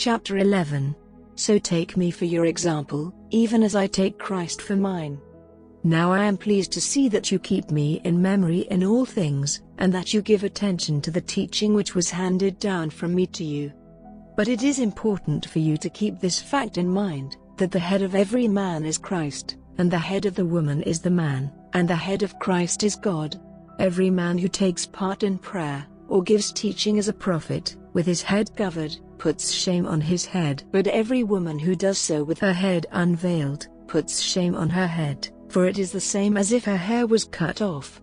Chapter 11. So take me for your example, even as I take Christ for mine. Now I am pleased to see that you keep me in memory in all things, and that you give attention to the teaching which was handed down from me to you. But it is important for you to keep this fact in mind, that the head of every man is Christ, and the head of the woman is the man, and the head of Christ is God. Every man who takes part in prayer, or gives teaching as a prophet, with his head covered, puts shame on his head. But every woman who does so with her head unveiled, puts shame on her head, for it is the same as if her hair was cut off.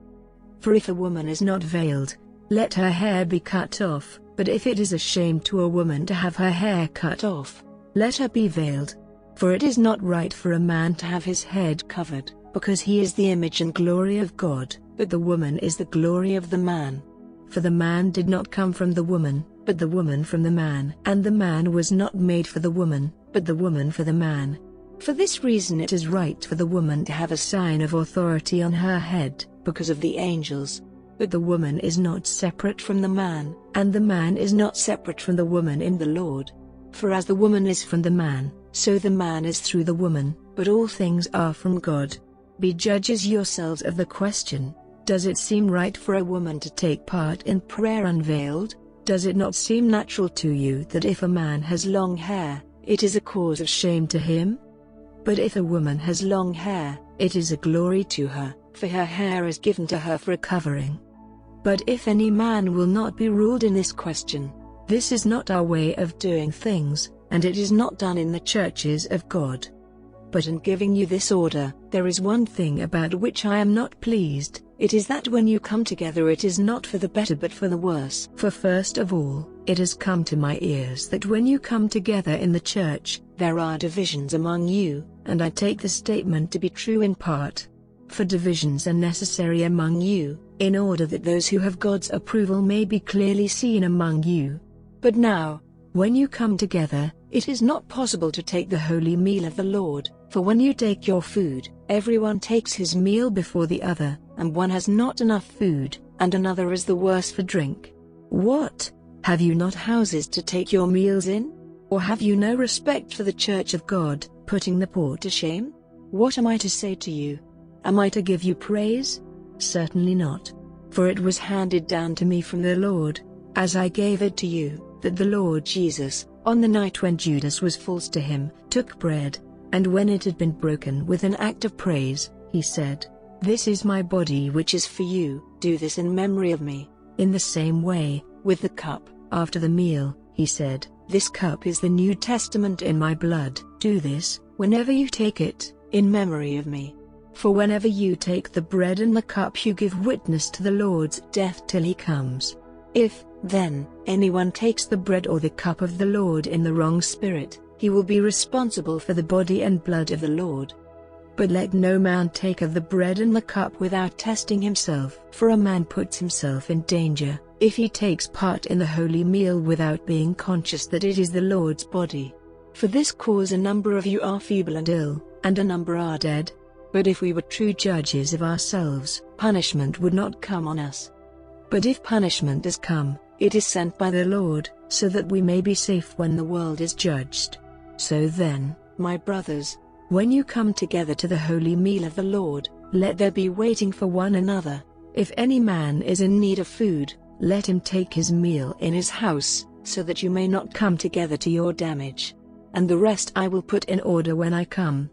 For if a woman is not veiled, let her hair be cut off, but if it is a shame to a woman to have her hair cut off, let her be veiled. For it is not right for a man to have his head covered, because he is the image and glory of God, but the woman is the glory of the man. For the man did not come from the woman, but the woman from the man. And the man was not made for the woman, but the woman for the man. For this reason it is right for the woman to have a sign of authority on her head, because of the angels. But the woman is not separate from the man, and the man is not separate from the woman in the Lord. For as the woman is from the man, so the man is through the woman, but all things are from God. Be judges yourselves of the question, does it seem right for a woman to take part in prayer unveiled? Does it not seem natural to you that if a man has long hair, it is a cause of shame to him? But if a woman has long hair, it is a glory to her, for her hair is given to her for a covering. But if any man will not be ruled in this question, this is not our way of doing things, and it is not done in the churches of God. But in giving you this order, there is one thing about which I am not pleased, it is that when you come together it is not for the better but for the worse. For first of all, it has come to my ears that when you come together in the church, there are divisions among you, and I take the statement to be true in part. For divisions are necessary among you, in order that those who have God's approval may be clearly seen among you. But now, when you come together, it is not possible to take the holy meal of the Lord, for when you take your food, everyone takes his meal before the other, and one has not enough food, and another is the worse for drink. What? Have you not houses to take your meals in? Or have you no respect for the church of God, putting the poor to shame? What am I to say to you? Am I to give you praise? Certainly not. For it was handed down to me from the Lord, as I gave it to you, that the Lord Jesus, on the night when Judas was false to him, took bread, and when it had been broken with an act of praise, he said, "This is my body which is for you, do this in memory of me." In the same way, with the cup, after the meal, he said, "This cup is the New Testament in my blood, do this, whenever you take it, in memory of me. For whenever you take the bread and the cup you give witness to the Lord's death till he comes. If, then, anyone takes the bread or the cup of the Lord in the wrong spirit, he will be responsible for the body and blood of the Lord. But let no man take of the bread and the cup without testing himself, for a man puts himself in danger, if he takes part in the holy meal without being conscious that it is the Lord's body. For this cause a number of you are feeble and ill, and a number are dead. But if we were true judges of ourselves, punishment would not come on us. But if punishment has come, it is sent by the Lord, so that we may be safe when the world is judged. So then, my brothers, when you come together to the holy meal of the Lord, let there be waiting for one another. If any man is in need of food, let him take his meal in his house, so that you may not come together to your damage. And the rest I will put in order when I come.